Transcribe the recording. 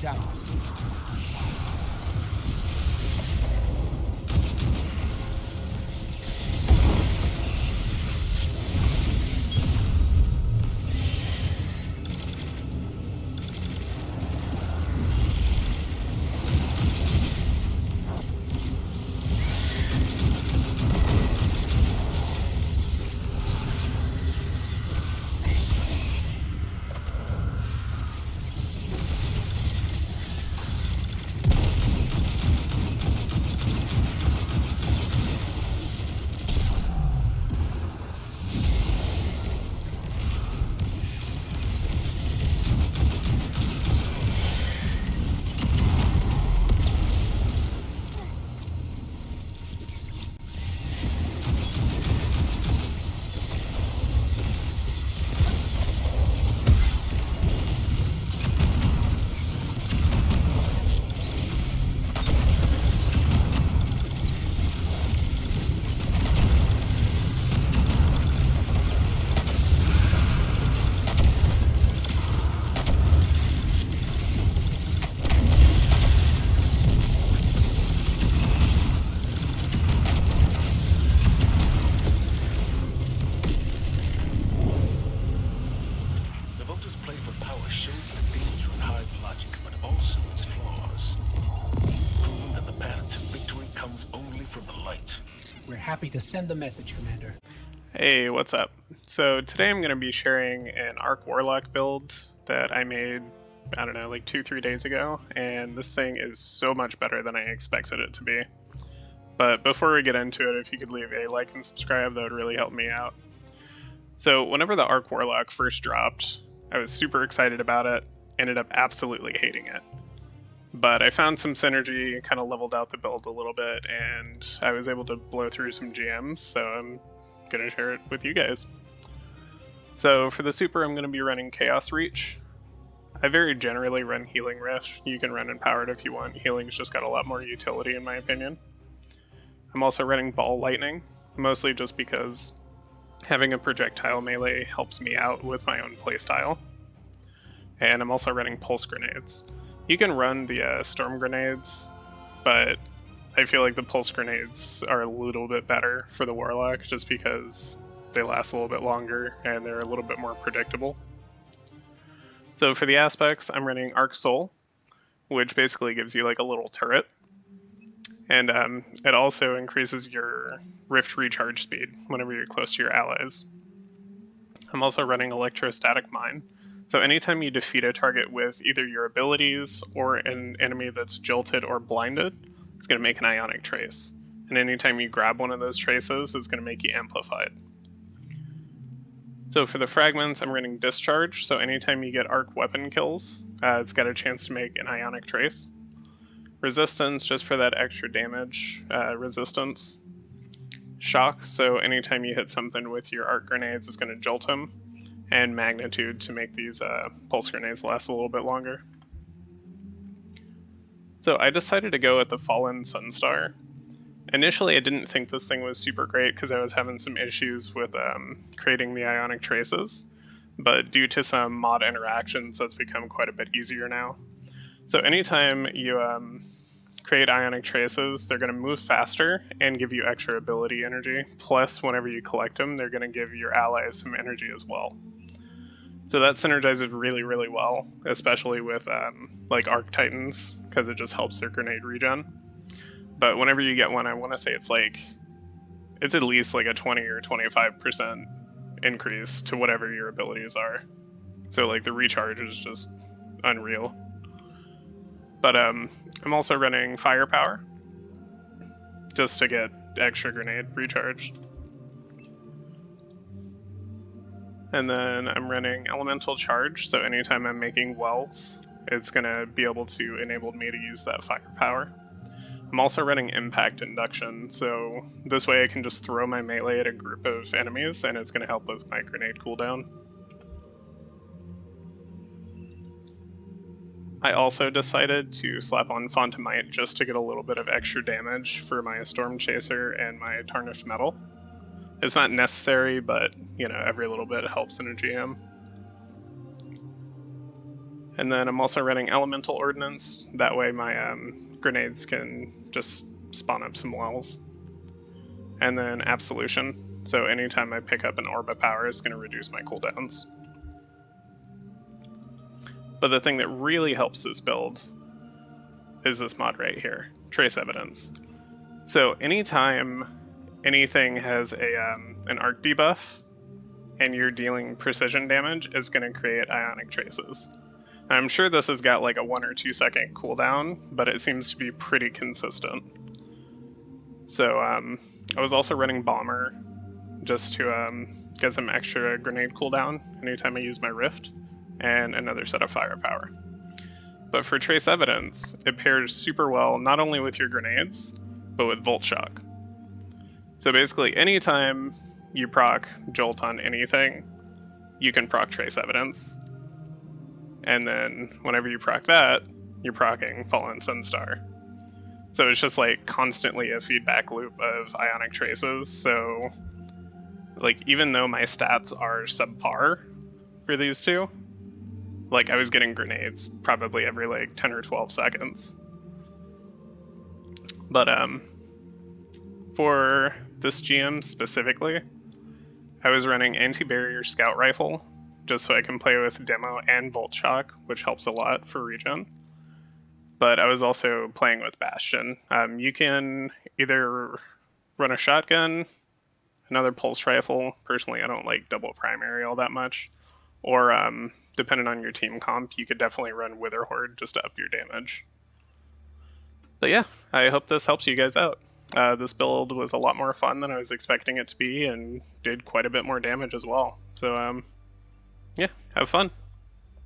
out. Happy to send the message, Commander. Hey, what's up? So today I'm going to be sharing an Arc Warlock build that I made, I don't know, like 2-3 days ago, and this thing is so much better than I expected it to be. But before we get into it, if you could leave a like and subscribe, that would really help me out. So whenever the Arc Warlock first dropped, I was super excited about it, ended up absolutely hating it. But I found some synergy, kind of leveled out the build a little bit, and I was able to blow through some GMs, so I'm going to share it with you guys. So for the super, I'm going to be running Chaos Reach. I very generally run Healing Rift. You can run Empowered if you want. Healing's just got a lot more utility in my opinion. I'm also running Ball Lightning, mostly just because having a projectile melee helps me out with my own playstyle. And I'm also running Pulse Grenades. You can run the Storm Grenades, but I feel like the Pulse Grenades are a little bit better for the Warlock just because they last a little bit longer and they're a little bit more predictable. So for the aspects, I'm running Arc Soul, which basically gives you like a little turret. And it also increases your Rift recharge speed whenever you're close to your allies. I'm also running Electrostatic Mine. So anytime you defeat a target with either your abilities or an enemy that's jolted or blinded, it's going to make an Ionic Trace. And anytime you grab one of those traces, it's going to make you amplified. So for the fragments, I'm running Discharge. So anytime you get arc weapon kills, it's got a chance to make an Ionic Trace. Resistance, just for that extra damage resistance. Shock, so anytime you hit something with your arc grenades, it's going to jolt them. And Magnitude to make these pulse grenades last a little bit longer. So I decided to go with the Fallen Sunstar. Initially I didn't think this thing was super great because I was having some issues with creating the Ionic Traces, but due to some mod interactions that's become quite a bit easier now. So anytime you create Ionic Traces, they're going to move faster and give you extra ability energy, plus whenever you collect them they're going to give your allies some energy as well. So that synergizes really, really well, especially with like Arc Titans, because it just helps their grenade regen. But whenever you get one, I want to say it's at least like a 20 or 25% increase to whatever your abilities are. So like the recharge is just unreal. But I'm also running Firepower, just to get extra grenade recharge. And then I'm running Elemental Charge, so anytime I'm making welds, it's going to be able to enable me to use that firepower. I'm also running Impact Induction, so this way I can just throw my melee at a group of enemies and it's going to help with my grenade cooldown. I also decided to slap on Fontamite just to get a little bit of extra damage for my Storm Chaser and my Tarnished Metal. It's not necessary, but, you know, every little bit helps in a GM. And then I'm also running Elemental Ordnance, that way my grenades can just spawn up some wells. And then Absolution, so anytime I pick up an Orb of Power, it's going to reduce my cooldowns. But the thing that really helps this build is this mod right here, Trace Evidence. So anytime anything has an arc debuff and you're dealing precision damage, it's going to create Ionic Traces. I'm sure this has got like a 1 or 2 second cooldown, but it seems to be pretty consistent. So I was also running Bomber just to get some extra grenade cooldown anytime I use my Rift, and another set of firepower. But for Trace Evidence, it pairs super well not only with your grenades, but with Volt Shock. So basically anytime you proc Jolt on anything, you can proc Trace Evidence. And then whenever you proc that, you're proccing Fallen Sunstar. So it's just like constantly a feedback loop of Ionic Traces. So like even though my stats are subpar for these two, like I was getting grenades probably every like 10 or 12 seconds. But for this GM specifically, I was running Anti-Barrier Scout Rifle just so I can play with Demo and Volt Shock, which helps a lot for regen. But I was also playing with Bastion. You can either run a shotgun, another pulse rifle. Personally, I don't like double primary all that much. Or, depending on your team comp, you could definitely run Wither Horde just to up your damage. But yeah, I hope this helps you guys out. This build was a lot more fun than I was expecting it to be, and did quite a bit more damage as well. So, yeah, have fun.